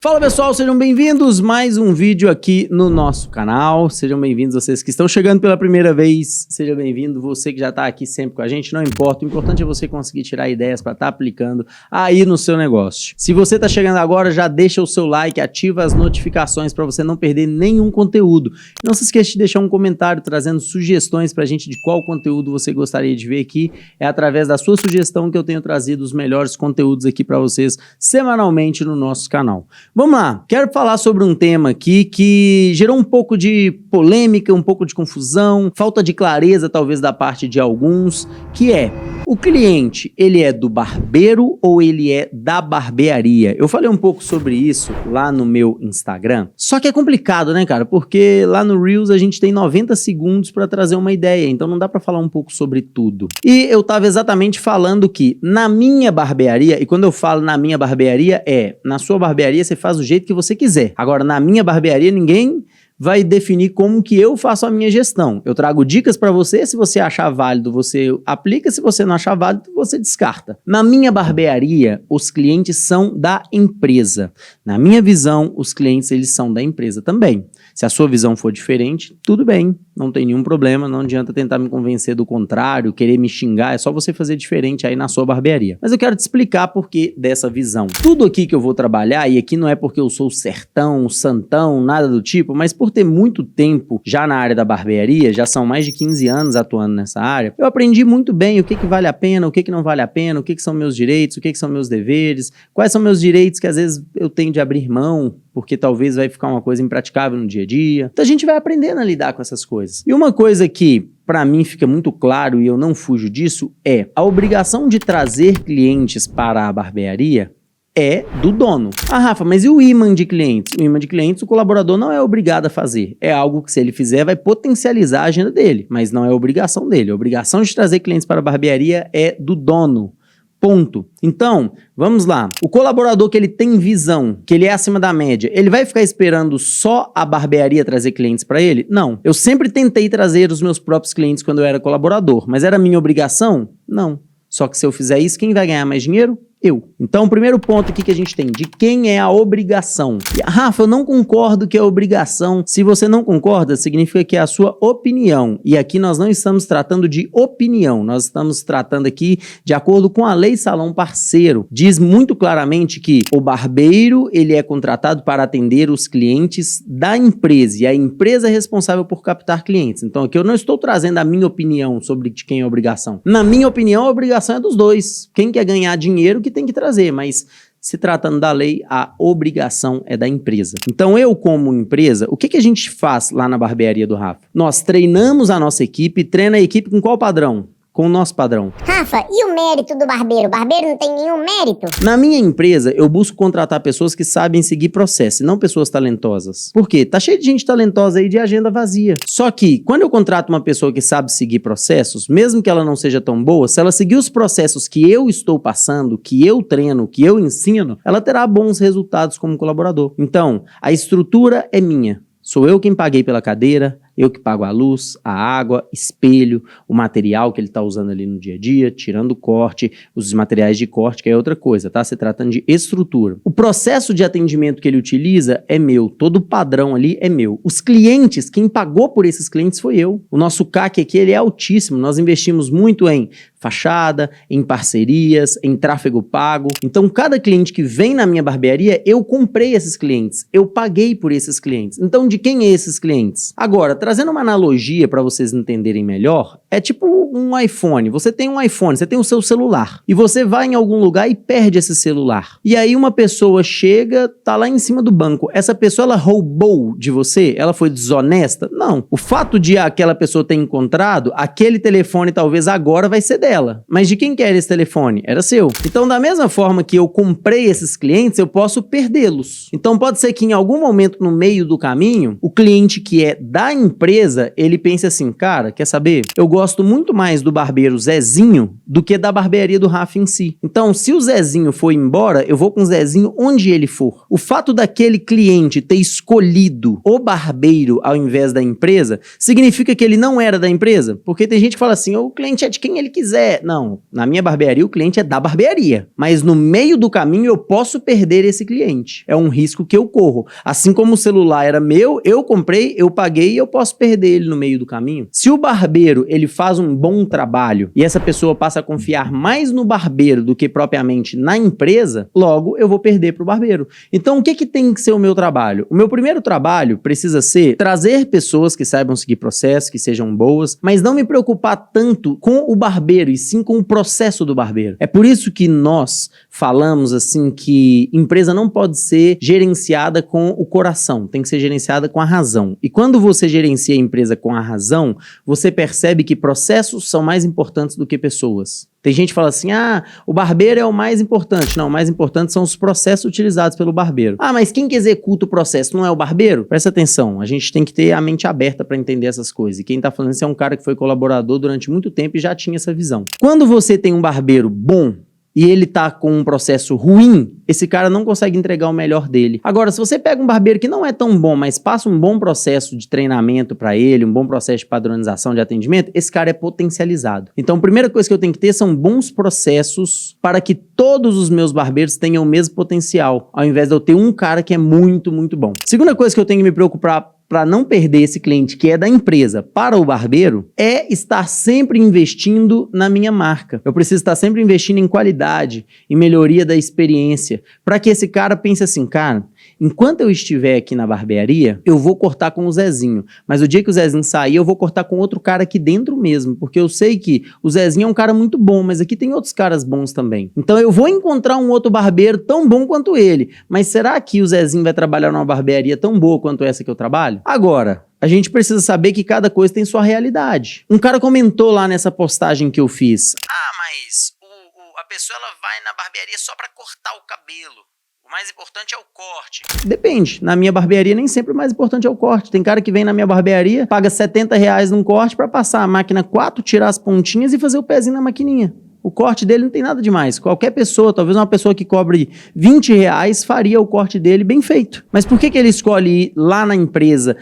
Fala pessoal, sejam bem-vindos, mais um vídeo aqui no nosso canal, sejam bem-vindos vocês que estão chegando pela primeira vez, seja bem-vindo você que já está aqui sempre com a gente, não importa, o importante é você conseguir tirar ideias para estar aplicando aí no seu negócio. Se você está chegando agora, já deixa o seu like, ativa as notificações para você não perder nenhum conteúdo. Não se esqueça de deixar um comentário trazendo sugestões para a gente de qual conteúdo você gostaria de ver aqui, é através da sua sugestão que eu tenho trazido os melhores conteúdos aqui para vocês semanalmente no nosso canal. Vamos lá, quero falar sobre um tema aqui que gerou um pouco de polêmica, um pouco de confusão, falta de clareza talvez da parte de alguns, que é: o cliente, ele é do barbeiro ou ele é da barbearia? Eu falei um pouco sobre isso lá no meu Instagram, só que é complicado, né, cara? Porque lá no Reels a gente tem 90 segundos para trazer uma ideia, então não dá para falar um pouco sobre tudo. E eu tava exatamente falando que na minha barbearia, e quando eu falo na minha barbearia na sua barbearia você faz do jeito que você quiser. Agora, na minha barbearia ninguém vai definir como que eu faço a minha gestão. Eu trago dicas para você, se você achar válido, você aplica, se você não achar válido, você descarta. Na minha barbearia, os clientes são da empresa. Na minha visão, os clientes eles são da empresa também. Se a sua visão for diferente, tudo bem, não tem nenhum problema, não adianta tentar me convencer do contrário, querer me xingar, é só você fazer diferente aí na sua barbearia. Mas eu quero te explicar por que dessa visão. Tudo aqui que eu vou trabalhar, e aqui não é porque eu sou o sertão, o santão, nada do tipo, mas por ter muito tempo já na área da barbearia, já são mais de 15 anos atuando nessa área, eu aprendi muito bem o que vale a pena, o que não vale a pena, o que são meus direitos, o que são meus deveres, quais são meus direitos que às vezes eu tenho de abrir mão, porque talvez vai ficar uma coisa impraticável no dia a dia. Então a gente vai aprendendo a lidar com essas coisas. E uma coisa que para mim fica muito claro e eu não fujo disso é a obrigação de trazer clientes para a barbearia é do dono. Ah, Rafa, mas e o imã de clientes? O imã de clientes o colaborador não é obrigado a fazer. É algo que se ele fizer vai potencializar a agenda dele, mas não é obrigação dele. A obrigação de trazer clientes para a barbearia é do dono. Ponto. Então, vamos lá. O colaborador que ele tem visão, que ele é acima da média, ele vai ficar esperando só a barbearia trazer clientes para ele? Não. Eu sempre tentei trazer os meus próprios clientes quando eu era colaborador, mas era minha obrigação? Não. Só que se eu fizer isso, quem vai ganhar mais dinheiro? Eu. Então, o primeiro ponto aqui que a gente tem, de quem é a obrigação. E, Rafa, eu não concordo que é obrigação. Se você não concorda, significa que é a sua opinião. E aqui nós não estamos tratando de opinião, nós estamos tratando aqui de acordo com a Lei Salão Parceiro. Diz muito claramente que o barbeiro, ele é contratado para atender os clientes da empresa, e a empresa é responsável por captar clientes. Então, aqui eu não estou trazendo a minha opinião sobre de quem é a obrigação. Na minha opinião, a obrigação é dos dois. Quem quer ganhar dinheiro, que tem que trazer, mas se tratando da lei, a obrigação é da empresa. Então eu, como empresa, o que a gente faz lá na barbearia do Rafa? Nós treinamos a nossa equipe, treina a equipe com qual padrão? Com o nosso padrão. Rafa, e o mérito do barbeiro? O barbeiro não tem nenhum mérito? Na minha empresa, eu busco contratar pessoas que sabem seguir processo, e não pessoas talentosas. Por quê? Tá cheio de gente talentosa aí de agenda vazia. Só que, quando eu contrato uma pessoa que sabe seguir processos, mesmo que ela não seja tão boa, se ela seguir os processos que eu estou passando, que eu treino, que eu ensino, ela terá bons resultados como colaborador. Então, a estrutura é minha. Sou eu quem paguei pela cadeira, eu que pago a luz, a água, espelho, o material que ele está usando ali no dia a dia, tirando o corte, os materiais de corte, que é outra coisa, tá? Se tratando de estrutura. O processo de atendimento que ele utiliza é meu, todo o padrão ali é meu. Os clientes, quem pagou por esses clientes foi eu. O nosso CAC aqui, ele é altíssimo, nós investimos muito em fachada, em parcerias, em tráfego pago. Então, cada cliente que vem na minha barbearia, eu comprei esses clientes, eu paguei por esses clientes. Então, de quem é esses clientes? Agora, trazendo uma analogia para vocês entenderem melhor, é tipo um iPhone. Você tem um iPhone, você tem o seu celular, e você vai em algum lugar e perde esse celular. E aí uma pessoa chega, tá lá em cima do banco. Essa pessoa, ela roubou de você? Ela foi desonesta? Não. O fato de aquela pessoa ter encontrado, aquele telefone talvez agora vai ser dela. Mas de quem que era esse telefone? Era seu. Então, da mesma forma que eu comprei esses clientes, eu posso perdê-los. Então, pode ser que em algum momento no meio do caminho, o cliente que é da empresa empresa, ele pensa assim, cara, quer saber? Eu gosto muito mais do barbeiro Zezinho do que da barbearia do Rafa em si. Então, se o Zezinho for embora, eu vou com o Zezinho onde ele for. O fato daquele cliente ter escolhido o barbeiro ao invés da empresa, significa que ele não era da empresa? Porque tem gente que fala assim, o cliente é de quem ele quiser. Não, na minha barbearia o cliente é da barbearia. Mas no meio do caminho eu posso perder esse cliente. É um risco que eu corro. Assim como o celular era meu, eu comprei, eu paguei e eu posso perder ele no meio do caminho. Se o barbeiro ele faz um bom trabalho e essa pessoa passa a confiar mais no barbeiro do que propriamente na empresa, logo eu vou perder para o barbeiro. Então o que tem que ser o meu trabalho? O meu primeiro trabalho precisa ser trazer pessoas que saibam seguir processos, que sejam boas, mas não me preocupar tanto com o barbeiro e sim com o processo do barbeiro. É por isso que nós falamos assim que empresa não pode ser gerenciada com o coração, tem que ser gerenciada com a razão. E quando você gerencia a empresa com a razão, você percebe que processos são mais importantes do que pessoas. Tem gente que fala assim, o barbeiro é o mais importante. Não, o mais importante são os processos utilizados pelo barbeiro. Mas quem que executa o processo não é o barbeiro? Presta atenção, a gente tem que ter a mente aberta para entender essas coisas. E quem tá falando isso é um cara que foi colaborador durante muito tempo e já tinha essa visão. Quando você tem um barbeiro bom, e ele tá com um processo ruim, esse cara não consegue entregar o melhor dele. Agora, se você pega um barbeiro que não é tão bom, mas passa um bom processo de treinamento para ele, um bom processo de padronização de atendimento, esse cara é potencializado. Então, a primeira coisa que eu tenho que ter são bons processos para que todos os meus barbeiros tenham o mesmo potencial, ao invés de eu ter um cara que é muito, muito bom. Segunda coisa que eu tenho que me preocupar para não perder esse cliente que é da empresa para o barbeiro, é estar sempre investindo na minha marca. Eu preciso estar sempre investindo em qualidade, em melhoria da experiência, para que esse cara pense assim, cara, enquanto eu estiver aqui na barbearia, eu vou cortar com o Zezinho, mas o dia que o Zezinho sair, eu vou cortar com outro cara aqui dentro mesmo, porque eu sei que o Zezinho é um cara muito bom, mas aqui tem outros caras bons também. Então eu vou encontrar um outro barbeiro tão bom quanto ele, mas será que o Zezinho vai trabalhar numa barbearia tão boa quanto essa que eu trabalho? Agora, a gente precisa saber que cada coisa tem sua realidade. Um cara comentou lá nessa postagem que eu fiz, mas a pessoa ela vai na barbearia só para cortar o cabelo. O mais importante é o corte. Depende. Na minha barbearia nem sempre o mais importante é o corte. Tem cara que vem na minha barbearia, paga R$70 num corte para passar a máquina 4, tirar as pontinhas e fazer o pezinho na maquininha. O corte dele não tem nada demais. Qualquer pessoa, talvez uma pessoa que cobre R$20, faria o corte dele bem feito. Mas por que ele escolhe ir lá na empresa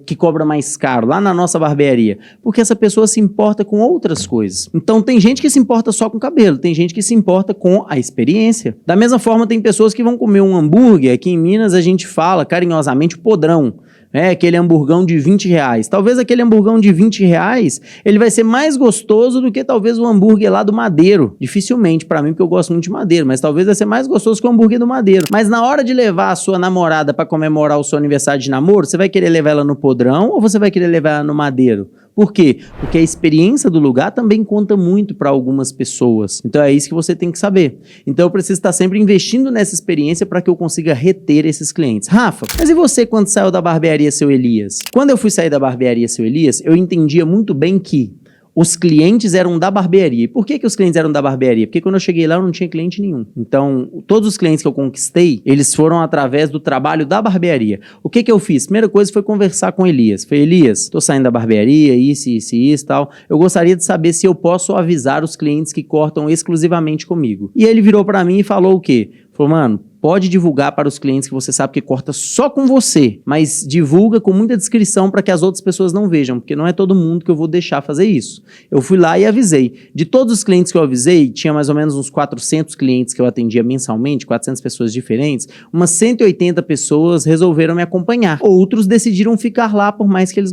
que cobra mais caro, lá na nossa barbearia? Porque essa pessoa se importa com outras coisas. Então tem gente que se importa só com o cabelo, tem gente que se importa com a experiência. Da mesma forma, tem pessoas que vão comer um hambúrguer, aqui em Minas a gente fala carinhosamente podrão. Aquele hamburgão de R$20. Talvez aquele hamburgão de R$20, ele vai ser mais gostoso do que talvez o hambúrguer lá do Madeiro. Dificilmente pra mim, porque eu gosto muito de Madeiro, mas talvez vai ser mais gostoso que o hambúrguer do Madeiro. Mas na hora de levar a sua namorada pra comemorar o seu aniversário de namoro, você vai querer levar ela no podrão ou você vai querer levar ela no Madeiro? Por quê? Porque a experiência do lugar também conta muito para algumas pessoas. Então é isso que você tem que saber. Então eu preciso estar sempre investindo nessa experiência para que eu consiga reter esses clientes. Rafa, mas e você quando saiu da barbearia Seu Elias? Quando eu fui sair da barbearia Seu Elias, eu entendia muito bem que os clientes eram da barbearia. E por que os clientes eram da barbearia? Porque quando eu cheguei lá eu não tinha cliente nenhum. Então, todos os clientes que eu conquistei, eles foram através do trabalho da barbearia. O que eu fiz? Primeira coisa foi conversar com Elias. Falei, Elias, tô saindo da barbearia, isso e tal. Eu gostaria de saber se eu posso avisar os clientes que cortam exclusivamente comigo. E ele virou pra mim e falou o quê? Falou, mano, pode divulgar para os clientes que você sabe que corta só com você, mas divulga com muita discrição para que as outras pessoas não vejam, porque não é todo mundo que eu vou deixar fazer isso. Eu fui lá e avisei. De todos os clientes que eu avisei, tinha mais ou menos uns 400 clientes que eu atendia mensalmente, 400 pessoas diferentes, umas 180 pessoas resolveram me acompanhar. Outros decidiram ficar lá por mais que eles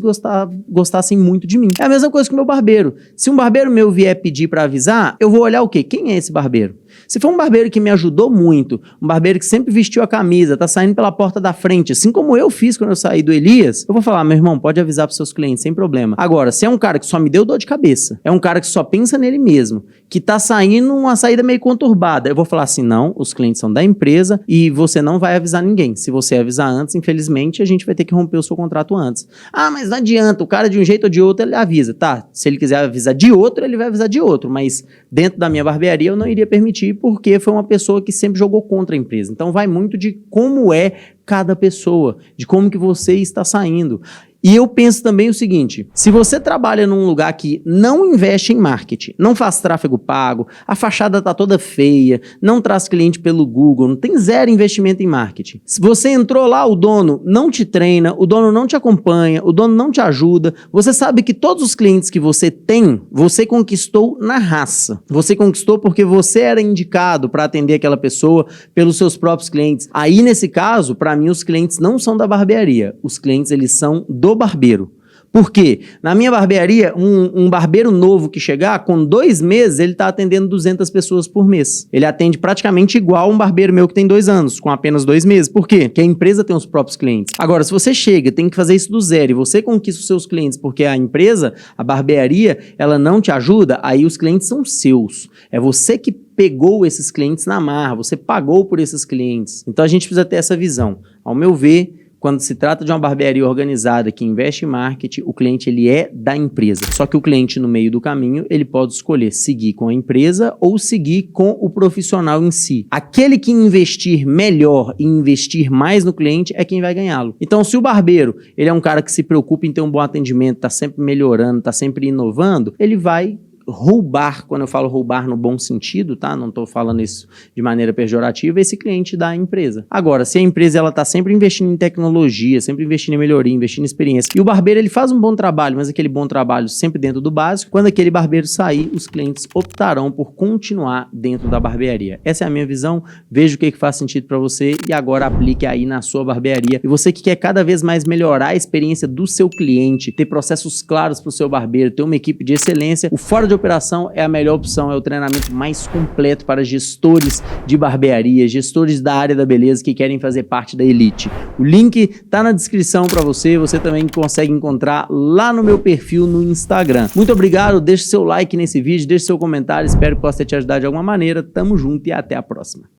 gostassem muito de mim. É a mesma coisa que o meu barbeiro. Se um barbeiro meu vier pedir para avisar, eu vou olhar o quê? Quem é esse barbeiro? Se for um barbeiro que me ajudou muito, um barbeiro que sempre vestiu a camisa, tá saindo pela porta da frente, assim como eu fiz quando eu saí do Elias, eu vou falar, meu irmão, pode avisar pros seus clientes, sem problema. Agora, se é um cara que só me deu dor de cabeça, é um cara que só pensa nele mesmo, que tá saindo uma saída meio conturbada, eu vou falar assim, não, os clientes são da empresa e você não vai avisar ninguém. Se você avisar antes, infelizmente, a gente vai ter que romper o seu contrato antes. Mas não adianta, o cara de um jeito ou de outro, ele avisa, tá? Se ele quiser avisar de outro, ele vai avisar de outro, mas dentro da minha barbearia eu não iria permitir, porque foi uma pessoa que sempre jogou contra a empresa. Então vai muito de como é cada pessoa, de como que você está saindo. E eu penso também o seguinte, se você trabalha num lugar que não investe em marketing, não faz tráfego pago, a fachada tá toda feia, não traz cliente pelo Google, não tem zero investimento em marketing. Se você entrou lá, o dono não te treina, o dono não te acompanha, o dono não te ajuda, você sabe que todos os clientes que você tem, você conquistou na raça. Você conquistou porque você era indicado para atender aquela pessoa pelos seus próprios clientes. Aí, nesse caso, para mim, os clientes não são da barbearia. Os clientes, eles são do barbeiro. Por quê? Na minha barbearia, um barbeiro novo que chegar, com 2 meses, ele está atendendo 200 pessoas por mês. Ele atende praticamente igual um barbeiro meu que tem 2 anos, com apenas 2 meses. Por quê? Porque a empresa tem os próprios clientes. Agora, se você chega, tem que fazer isso do zero e você conquista os seus clientes porque a empresa, a barbearia, ela não te ajuda, aí os clientes são seus. É você que pegou esses clientes na marra, você pagou por esses clientes. Então, a gente precisa ter essa visão. Ao meu ver, quando se trata de uma barbearia organizada que investe em marketing, o cliente ele é da empresa. Só que o cliente, no meio do caminho, ele pode escolher seguir com a empresa ou seguir com o profissional em si. Aquele que investir melhor e investir mais no cliente é quem vai ganhá-lo. Então, se o barbeiro ele é um cara que se preocupa em ter um bom atendimento, está sempre melhorando, está sempre inovando, ele vai roubar, quando eu falo roubar no bom sentido, tá? Não estou falando isso de maneira pejorativa, esse cliente da empresa. Agora, se a empresa ela está sempre investindo em tecnologia, sempre investindo em melhoria, investindo em experiência, e o barbeiro ele faz um bom trabalho, mas aquele bom trabalho sempre dentro do básico, quando aquele barbeiro sair, os clientes optarão por continuar dentro da barbearia. Essa é a minha visão, veja o que faz sentido para você e agora aplique aí na sua barbearia. E você que quer cada vez mais melhorar a experiência do seu cliente, ter processos claros para o seu barbeiro, ter uma equipe de excelência, o Fora de Operação é a melhor opção, é o treinamento mais completo para gestores de barbearia, gestores da área da beleza que querem fazer parte da elite. O link está na descrição para você, você também consegue encontrar lá no meu perfil no Instagram. Muito obrigado, deixe seu like nesse vídeo, deixe seu comentário, espero que possa te ajudar de alguma maneira. Tamo junto e até a próxima.